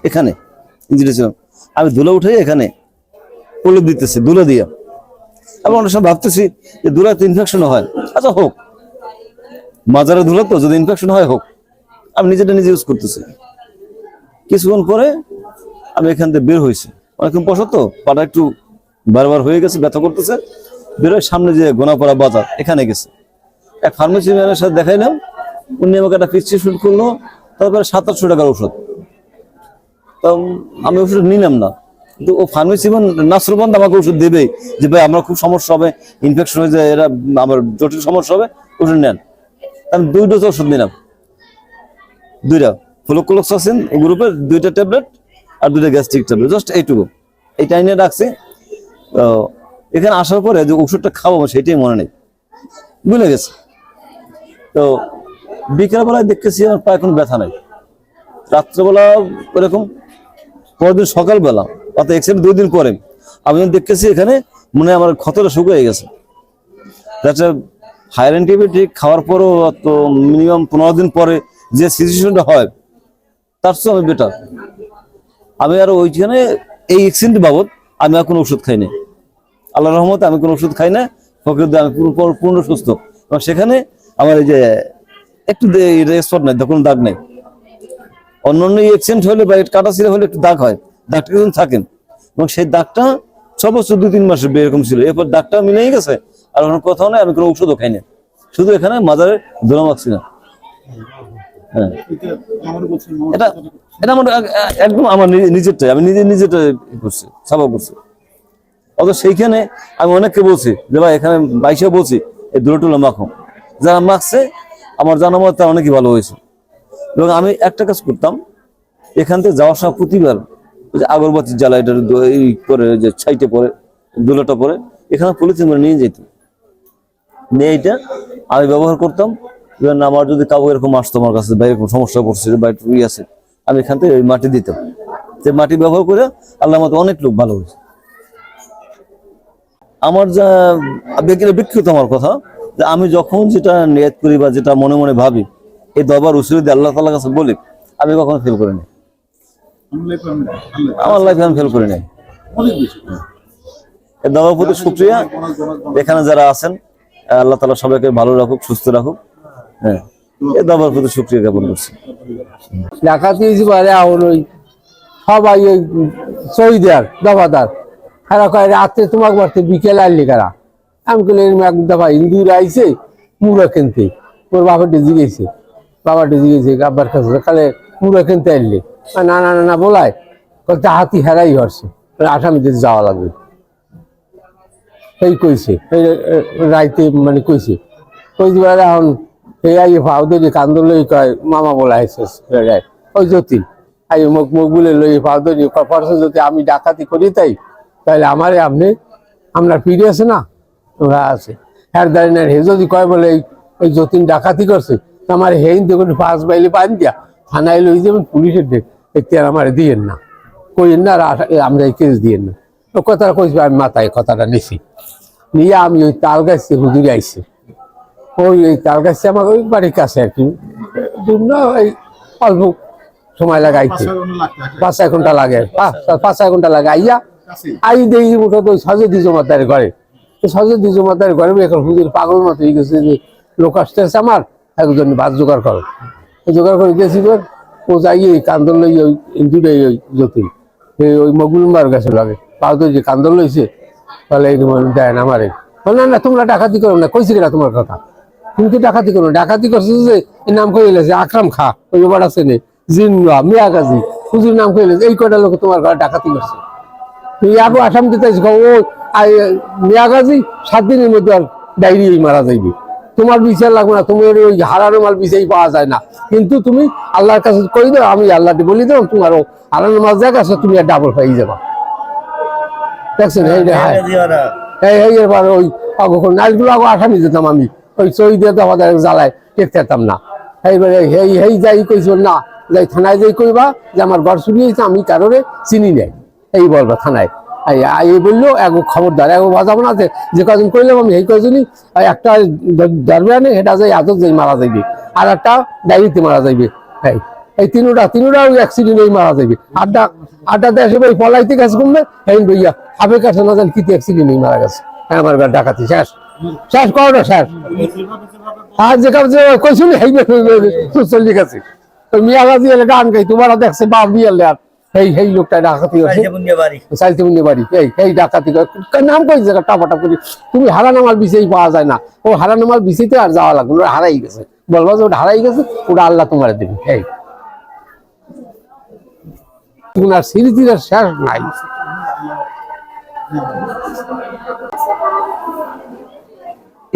এখানে ইঞ্জিটা ছিল, আমি ধুলো উঠে এখানে প্রলেপ দিতেছি ধুলো দিয়ে। আমি অনেক সময় ভাবতেছি যে ধুলাতে ইনফেকশন হয়, আচ্ছা হোক, মাজারে ধুলো তো, যদি ইনফেকশন হয় হোক, আমি নিজেটা নিজে ইউজ করতেছি। কিছুক্ষণ পরে আমি এখান থেকে বের হয়েছি, অনেকক্ষণ বসো তো, পাটা একটু বারবার হয়ে গেছে, ব্যথা করতেছে, বেরোয় সামনে যে গোনাপাড়া বাজার এখানে গেছে, এক ফার্মেসি ম্যানের সাথে দেখাইলাম, উনি আমাকে একটা প্রেসক্রিপশন করলো, তারপরে 700-800 টাকার ওষুধ। তো আমি ওষুধ নিলাম না, কিন্তু ও ফার্মেসি ম্যান নাসরবন্দ আমাকে ওষুধ দেবেই, যে ভাই আমার খুব সমস্যা হবে, ইনফেকশন হয়ে যায়, এরা আমার জটিল সমস্যা হবে, ওষুধ নেন। আমি 2 ডোজ ওষুধ নিলাম, 2টা ফ্লোক্লোক্সাসিন গ্রুপের 2টা ট্যাবলেট আর 2টা গ্যাস্ট্রিক ট্যাবলেট, জাস্ট এইটুকু, এইটা এনে রাখছি। এখানে আসার পরে যে ওষুধটা খাবো সেটাই মনে নেই, ভুলে গেছে। তো বিকেলবেলায় দেখতেছি আমার পায়ে কোনো ব্যথা নাই, রাত্রেবেলা এরকম, পরের সকালবেলা অর্থাৎ এক্সিডেন্ট 2 দিন পরে আমি দেখতেছি এখানে মনে হয় আমার ক্ষতটা শুকিয়ে গেছে। হায়ার অ্যান্টিবায়োটিক খাওয়ার পরও তো মিনিমাম 15 দিন পরে যে সিচুয়েশনটা হয় তার চেয়ে আমি বেটার। আমি আর ওইখানে এই অ্যাক্সিডেন্ট বাবদ আমি আর কোনো ওষুধ খাই না, আল্লাহর রহমতে আমি কোনো ওষুধ খাই না, ফকির আমি পূর্ণ সুস্থ। এবং সেখানে আমার এই যে একটু স্পট নাই, কোনো দাগ নাই। অন্যান্য অ্যাক্সিডেন্ট হলে বা কাটা ছিঁড়া হলে একটু দাগ হয়, দাগটা কিন্তু থাকেন, এবং সেই দাগটা সর্বোচ্চ 2-3 মাস এরকম ছিল, এরপর দাগটা মিলেই গেছে, আর কোনো কোথাও নাই, আমি কোনো ওষুধও খাই না, শুধু এখানে মাজারে ধুলা মাখছি না। হ্যাঁ, এটা এটা আমার একদম আমার নিজেরটাই, আমি নিজেরটা করছি, সাফা করছি। অত সেইখানে আমি অনেককে বলছি যে ভাই এখানে বাইশে বলছি এই ধুলো মাখো, যারা মাখছে আমার জানা মতো তার অনেকই ভালো হয়েছে। এবং আমি একটা কাজ করতাম, এখান থেকে যাওয়ার সময় প্রতিবার আগরবাতি জ্বালা এটা এই করে যে ছাইটে পরে ধুলোটা পরে এখানে পলিথিন করে নিয়ে যেত, নিয়ে এইটা আমি ব্যবহার করতাম। যেমন আমার যদি কাউ এরকম আসতো আমার কাছে, বা এরকম সমস্যা পড়ছে, বা একটু আছে, আমি এখান থেকে ওই মাটি দিতাম, যে মাটি ব্যবহার করে আল্লাহ মতো অনেক লোক ভালো হয়েছে। আমার যা ব্যক্তিগত আমার কথা, যে আমি যখন যেটা নিয়ত করি বা যেটা মনে মনে ভাবি, এই দরবার উসিলা দিয়ে আল্লাহ তাআলার কাছে বলি, আমি কখনো ফেল করি না, আমার লাইফে আমি ফেল করি নাই। এই দরবার প্রতি শুকরিয়া, এখানে যারা আছেন আল্লাহ তাআলা সবাইকে ভালো রাখুক, সুস্থ রাখুক। হ্যাঁ, এই দরবার প্রতি শুকরিয়া জ্ঞাপন করছি। ডাকাতি পারে এখন ওই সবাই ওই শহীদার দফাদার খারা কয় রাত্রে তোমাকে মারতে বিকেল আনলি কারা। আমি বলি এক দফা হিন্দুরা আইছে মুড়া কিনতে, ওর বাবাটা জিগেছে, আব্বার কাছে কালে মুড়া কিনতে আনলি, না না না না বলায় বলতে হাতি হেরাই হচ্ছে, আসামিদের যাওয়া লাগবে, এই কইছে রাইতে মানে কইছে দিবার। এখন এই আইয়ে ফাউদের কান্দলে কয় মামা বলা হয়েছে ওই জ্যোতি আই মুখ মুখ বলে লই ফাউদের পরশে যদি আমি ডাকাতি করি তাই তাহলে আমারে আপনি আপনার পিড়ে আছে না ওরা আছে হ্যাঁ দাঁড়িয়ে না, হে যদি কয় বলে ওই যতীন ডাকাতি করছে আমার হেইন দেখুন 5 বাইলে পান দিয়া থানায় লই যাবেন, পুলিশের দেখতে আর আমার দিয়েন না, কইেন না, আর আমরা এই কেস দিয়েন না। ও কথাটা কইছি, আমি মাথায় কথাটা নিছি, নিয়ে আমি ওই তাল গাছে হুজুরে আইছি, ওই তাল গাছে আমার ওই বাড়ির কাছে আর কি, ওই অল্প সময় লাগাইতে 5-6 ঘন্টা লাগে, 5-6 ঘন্টা লাগে। আই দেখি মুঠো ওই সজেদি জমাদার ঘরে, সজেদি জমাদার ঘরে এখন হুজুর পাগল মতো হয়ে গেছে যে লোক আসতেছে আমার, একজন ভাত জোগাড় করো, জোগাড় করে গেছি, ও যাই কান্দল লই ওই দুটাই ওই যতীন ওই মগুলমার গাছে লাগে পাওতো যে কান্দল লইছে, তাহলে দেয় না আমারে, না না তোমরা ডাকাতি করো না, কইছি কিনা তোমার কথা, তুমি কি ডাকাতি করো, ডাকাতি করছো যে এই নাম কইলেছে আকরাম খা, ওই ব্যাপার আছে নে জিন্না মিয়া গাজী হুজুর নাম কইলেছে, এই কয়টা লোক তোমার ঘরে ডাকাতি করছে, তুই আগে আসাম দিতে ও মিয়া গাজী 7 দিনের মধ্যে আর ডায়রি মারা যাইবে, তোমার বিচার লাগবে না, তুমি ওই হারানো মাল বিচাই পাওয়া যায় না, কিন্তু তুমি আল্লাহর কাছে কই দাও, আমি আল্লাহকে বলি দাও, তোমারও হারানো মাল জায়গা আছে, তুমি আর ডাবল পাই যাবা। দেখছেন এবার ওই নাইটগুলো আগে আসামি যেতাম আমি, ওই শহীদের দফাদার জ্বালায় টেকতে যেতাম না, এইবারে এই যাই কইছিল না যাই থানায় যাই কইবা যে আমার ঘর চুরি হয়েছে, আমি কারোরে চিনি নাই এই বলবা থানায়, এই বললো এক খবরদার এক বাজাবো না, যে কজন করলাম আমি এই কজনই, একটা ধরবে আনে সেটা যাই আদত যাই মারা যাইবে, আর একটা ডায়েরিতে মারা যাইবে। এই তিনোটা ওই অ্যাক্সিডেন্ট মারা যাইবে। আড্ডা দেশে ভাই পলাইতে গেছে কমবে এই ভাইয়া হাফের কাছে না জানি কি অ্যাক্সিডেন্ট মারা গেছে। আমার ডাকাতি শেষ করোটা শেষ। আর যে কাজ কইছিল চলে গেছে মিয়া গাছি এলে গান গাই তোমার দেখছে বাপ দিয়ে আর এই লোকটা ডাকাতি চাইতে মুন্নি বাড়ি এই ডাকাতি নাম কই জায়গা টাপাটাপ করি। তুমি হারানামাল বিষয় পাওয়া যায় না, ও হারানামাল বিষয়তে আর যাওয়া লাগবে, ওরা হারাই গেছে, বলবো যে ওটা হারাই গেছে, ওটা আল্লাহ তোমার দেবে। এই আর স্মৃতির শেষ নাই।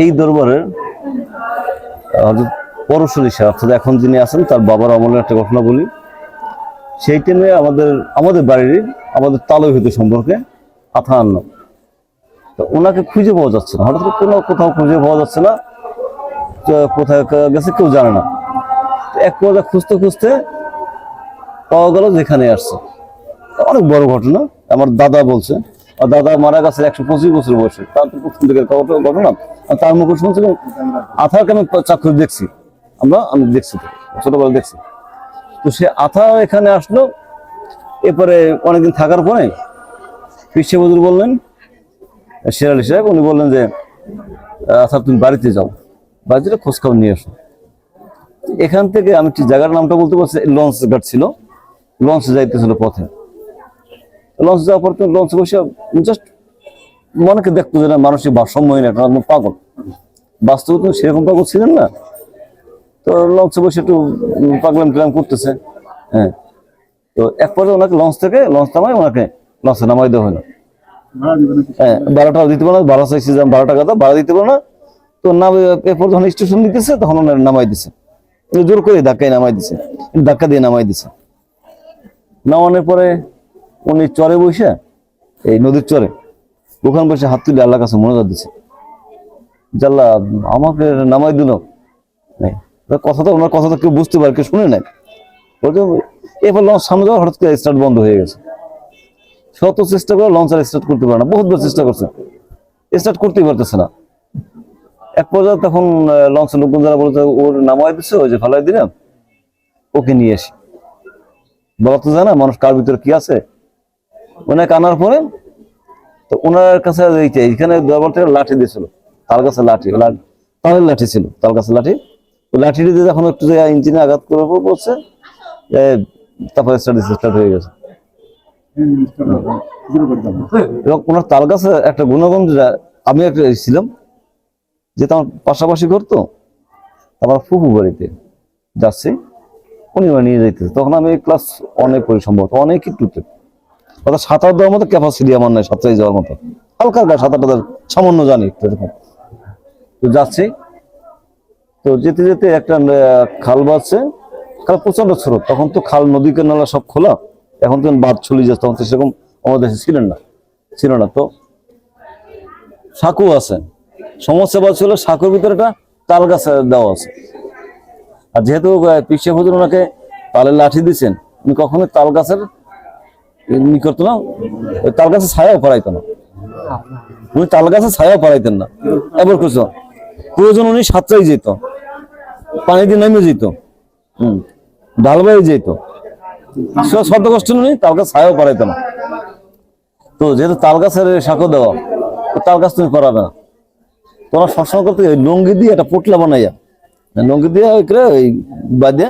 এই দরবারের পরশুরি সাহেব অর্থাৎ এখন যিনি আছেন তার বাবার আমলের একটা ঘটনা বলি। সেই টাইমে আমাদের বাড়ির আমাদের তালই হইতে সম্পর্কে আথা আনলাম, তো ওনাকে খুঁজে পাওয়া যাচ্ছে না, হঠাৎ করে কোথাও খুঁজে পাওয়া যাচ্ছে না, কোথায় গেছে কেউ জানে না। এক পর্যায়ে খুঁজতে খুঁজতে পাওয়া গেল যেখানে আসছে। অনেক বড় ঘটনা, আমার দাদা বলছে, আর দাদা মারা গেছে 125 বছর বয়সে, তার তো প্রথম দিকের ঘটনা। তার মুখে শুনছিলাম আথাকে আমি চাক্ষু দেখছি, আমি দেখছি ছোটবেলা দেখছি। তো সে আথা এখানে আসলো, এরপরে অনেকদিন থাকার পরে পিসে হুজুর বললেন, শেরালি সাহেব উনি বললেন যে আথা তুমি বাড়িতে যাও, বাড়িতে খোঁজ খবর নিয়ে আসো। এখান থেকে আমি ঠিক জায়গার নামটা বলতে পারছি, লঞ্চ ঘাট ছিল, লঞ্চে যাইতেছিল পথে। লঞ্চ যাওয়ার পর লঞ্চে বসে জাস্ট মনেকে দেখতো যে না মানুষের ভারসাম্যহীন একটা পাগল, বাস্তবে তুমি সেরকম পাগল ছিলেন না। তো লঞ্চে বসে একটু পাগলাম টাগলাম করতেছে। হ্যাঁ, তো এক পর্যায়ে ওনাকে লঞ্চ নামায় ওনাকে লঞ্চে নামাই দেওয়া হলো। হ্যাঁ, 12 টাকা দিতে পারো না, ভাড়া চাইছি যে 12 টাকা দাও, ভাড়া দিতে পারো না। তো এরপর যখন স্টেশন দিতেছে তখন ওনারা নামাই দিছে, জোর করে ধাক্কায় নামাই দিছে, ধাক্কা দিয়ে নামাই দিছে। নামানোর পরে উনি চরে বসে, এই নদীর চরে ওখানে বসে হাত তুলে আল্লাহর কাছে মনোজাত দিছে, জাল্লা আমাকে নামাই দিল। ওনার কথা তো কেউ বুঝতে পারে, কেউ শুনে নাই। এরপর লঞ্চ সামনে যাওয়া হঠাৎ করে স্টার্ট বন্ধ হয়ে গেছে। শত চেষ্টা করে লঞ্চ আর স্টার্ট করতে পারে না, বহুতবার চেষ্টা করছে, স্টার্ট করতেই পারতেছে না। এক পর্যায়ে তখন লঞ্চের লোকজন যারা বলছে ওর নামাই দিচ্ছে, ওই যে ফেলাই দিলাম, ওকে নিয়ে আসি। বলা তো জানা মানুষ কার ভিতরে কি আছে। ওনাকে আনার পরে তো ওনার কাছে এইখানে দরবার থেকে লাঠি দিয়েছিল, তার কাছে লাঠি তালের লাঠি ছিল, তার কাছে লাঠি। লাঠি দিয়ে যখন একটু ইঞ্জিনে আঘাত করে পড়ছে, তারপরে স্টার্ট হয়ে গেছে। এবং ওনার তাল গাছে একটা গুণগণ, আমি একটা ছিলাম যেটা আমার পাশাপাশি করতো, আমার ফুফু বাড়িতে যাচ্ছি, উনি নিয়ে যাইতেছে। তখন আমি ক্লাস 1-এ পড়ি, সম্ভবত অনেক একটু, অর্থাৎ সাঁতার দেওয়ার মতো ক্যাপাসিটি আমার নাই, সাঁতারে যাওয়ার মতো, হালকা হালকা সাঁতারটা সামান্য জানি একটু এরকম। তো যাচ্ছি, তো যেতে যেতে একটা খাল বাজছে, খাল প্রচন্ড স্রোত, তখন তো খাল নদী নালা সব খোলা, এখন তো বাঁধ চলে যাচ্ছে, তখন তো সেরকম আমাদের দেশে ছিল না। তো সাঁকু আছে, সমস্যা ছিল সাঁকুর ভিতরে একটা তাল গাছ দেওয়া আছে। আর যেহেতু পিসে হুজুর ওনাকে তালের লাঠি দিচ্ছেন, উনি কখনোই তাল গাছের করতো না, ওই তাল গাছের ছায়াও পড়াইতো না, উনি তাল গাছের ছায়াও পড়াইতেন না। এবার কিছু প্রয়োজন উনি সাঁতরাই যেত, পানি দিয়ে নেমে যেত, ঢালবাই যেত, শব্দ কষ্ট উনি তাল গাছ ছায়াও পড়াইতো না। তো যেহেতু তাল গাছের শাঁখো দেওয়া, তাল গাছ তুমি পড়াবে না, তোমরা সবসময় করতে লুঙ্গি দিয়ে একটা পোটলা বানাইয়া, লুঙ্গি দিয়ে ওই বাদ দিয়ে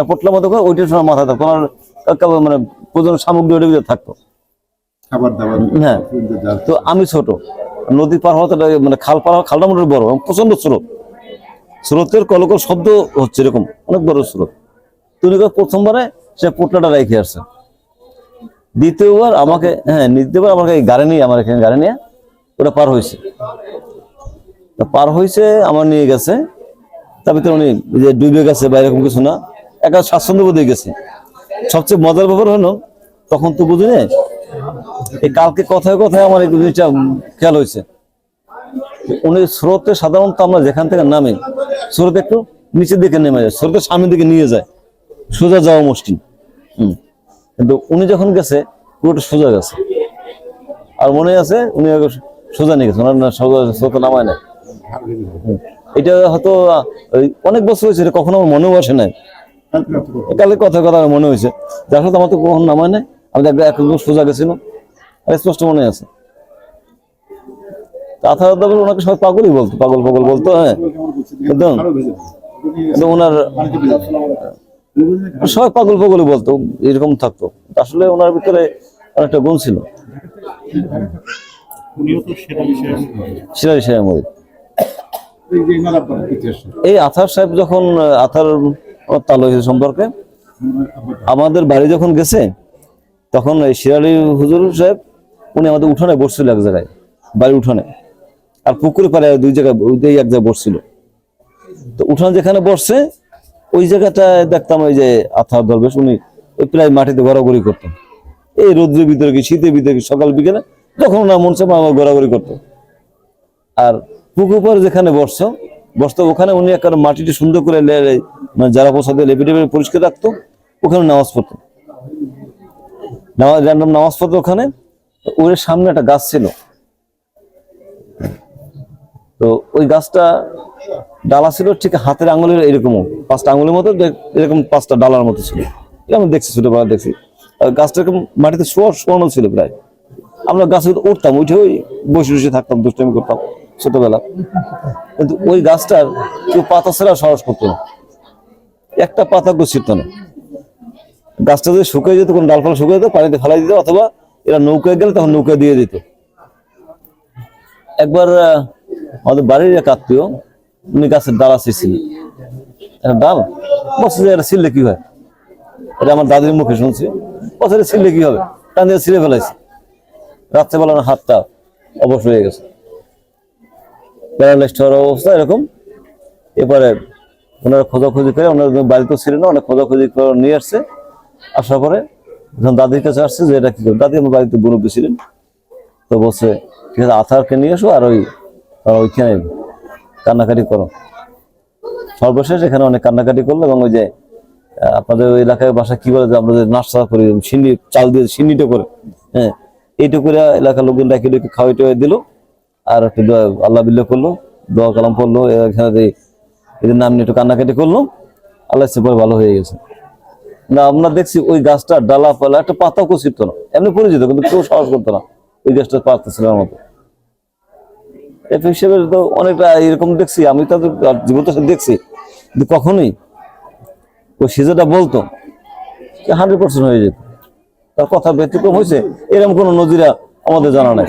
পোটলার মতো করে ওইটার সময় মাথায় থাকতো, তোমার মানে প্রয়োজন সামগ্রী ওইটার ভিতরে থাকতো। হ্যাঁ, তো আমি ছোট, নদী পার হওয়াতে মানে খালটা মোটামুটি বড়, প্রচন্ড স্রোতের কলকল শব্দ হচ্ছে, এরকম অনেক বড় স্রোত। তুমি প্রথমবারে সে পোটলাটা রেখে আসছে, দ্বিতীয়বার আমাকে এই গাড়ি নিয়ে, আমার এখানে গাড়ি নিয়ে ওটা পার হয়েছে, আমার নিয়ে গেছে। তার ভিতরে উনি যে ডুবে গেছে বা এরকম কিছু না, একা স্বাচ্ছন্দ্য বোধ হয়ে গেছে। সবচেয়ে মজার ব্যাপার হলো, তখন তো বুঝি না, এই কালকে কথায় আমার এই জিনিসটা খেয়াল হয়েছে। উনি স্রোতে সাধারণত আমরা যেখান থেকে নামে, স্রোতে একটু নিচের দিকে নেমে যায়, স্রোতের সামনের দিকে নিয়ে যায়, সোজা যাওয়া মুশকিল। কিন্তু উনি যখন গেছে পুরোটা সোজা গেছে, আর মনে আছে উনি আগে সোজা নিয়ে গেছেন, ওনার না সোজা নামায় না। এটা হয়তো অনেক বছর হয়েছে, এটা কখনো আমার মনেও আসে নাই। কালকে কথা কথা মনে হয়েছে, যার সাথে আমার তো কখন নামায় নাই, আমি একদম সোজা গেছিল, আর স্পষ্ট মনে আছে। ওনাকে সবাই পাগলই বলতো, পাগল পাগল বলতো। হ্যাঁ, একদম ওনার সবাই পাগল পাগলই বলতো, এরকম থাকতো। আসলে ওনার ভিতরে অনেকটা গুণ ছিল। সিরাজি সাহেব মরিদ, এই আথার সাহেব যখন আথার তাল হয়েছে সম্পর্কে, আমাদের বাড়ি যখন গেছে তখন এই সিরাজি হুজুর সাহেব উনি আমাদের উঠানে বসছিল এক জায়গায়, বাড়ির উঠানে, আর পুকুরে পাড়ে দুই জায়গায় এক জায়গায় বসছিল। তো উঠানে যেখানে বসছে ওই জায়গাটায় দেখতাম ওই যে আথার দরবেশ উনি ওই প্রায় মাটিতে ঘোরাঘুরি করতেন, এই রৌদ্রের ভিতরে কি শীতের ভিতরে কি সকাল বিকেলে যখন ওনার মন চাপ আমার ঘোরাঘুরি করতো। আর পুকুর পরে যেখানে বসতো ওখানে উনি একটা মাটিটি সুন্দর করে মানে যারা পোষাতে লেপে টেপে পরিষ্কার রাখতো, ওখানে নামাজ পড়তো, র্যান্ডম নামাজ পড়তো ওখানে। ওর সামনে একটা গাছ ছিল, তো ওই গাছটা ডালা ছিল ঠিক হাতের আঙুলের এরকম, 5টা আঙুলের মতো এরকম 5টা ডালার মতো ছিল। আমি দেখছি, ছোটবেলা দেখছি। গাছটা এরকম মাটিতে শোয়ানো ছিল প্রায়। আমরা গাছে উঠতাম, উঠে ওই বসে বসে থাকতাম, দুষ্টামি করতাম ছোটবেলা। কিন্তু ওই গাছটার কেউ পাতা ছাড়া সাহস করতো না, একটা পাতা কেউ ছিটতো না। গাছটা যদি শুকিয়ে যেত, কোন ডালপালা শুকিয়ে যেত, পানিতে ফেলাই দিত, অথবা এরা নৌকায় গেলে তখন নৌকায় দিয়ে দিত। একবার আমাদের বাড়ির এক আত্মীয় উনি গাছের ডালা ছিঁড়ছিলেন, ডাল বসে যে এটা ছিঁড়লে কি হয়, এটা আমার দাদির মুখে শুনছি, বছরে ছিঁড়লে কি হবে, টান দিয়ে ছিঁড়ে ফেলাইছে। রাত্রেবেলা হাতটা অবশ হয়ে গেছে, প্যারালাইজড হওয়ার অবস্থা এরকম। এবারে ওনারা খোঁজাখুঁজি করে, ওনার বাড়িতেও ছিলেন না, অনেক খোঁজাখুঁজি করে নিয়ে আসছে। আসার পরে যখন দাদির কাছে আসছে যে এটা কি করে, দাদি আমার বাড়িতে মুরব্বী ছিলেন, তো বলছে ঠিক আছে আথারকে নিয়ে এসো, আর ওইখানে কান্নাকাটি করো। সর্বশেষ এখানে অনেক কান্নাকাটি করলো, এবং ওই যে আপনাদের ওই এলাকায় বাসা কি বলে, যে আমরা যে নাস্তা করি সিন্নি চাল দিয়ে সিন্নিটা করে, হ্যাঁ এইটা করে এলাকার লোকজন ডাকি ডেকে খাওয়াই টাওয়াই দিল, আর একটু আল্লাহ বিল্লাহ করলো, দোয়া কালাম পড়লো, এখানে এদের নাম নিয়ে একটু কান্নাকাটি করলো, আল্লাহ পরে ভালো হয়ে গেছে। না আমরা দেখছি ওই গাছটা ডালা পালা একটা পাতাও ছিঁড়তো না, এমনি পড়ে যেত, কিন্তু কেউ সাহস করতো না ওই গাছটা পারতেছিল মতো। হিসেবে তো অনেকটা এরকম দেখছি, আমি তাদের জীবনটা দেখছি, কিন্তু কখনোই ওই সেজাটা বলতো 100% হয়ে যেত, তার কথা ব্যতিক্রম হয়েছে এরকম কোন নজিরা আমাদের জানা নাই।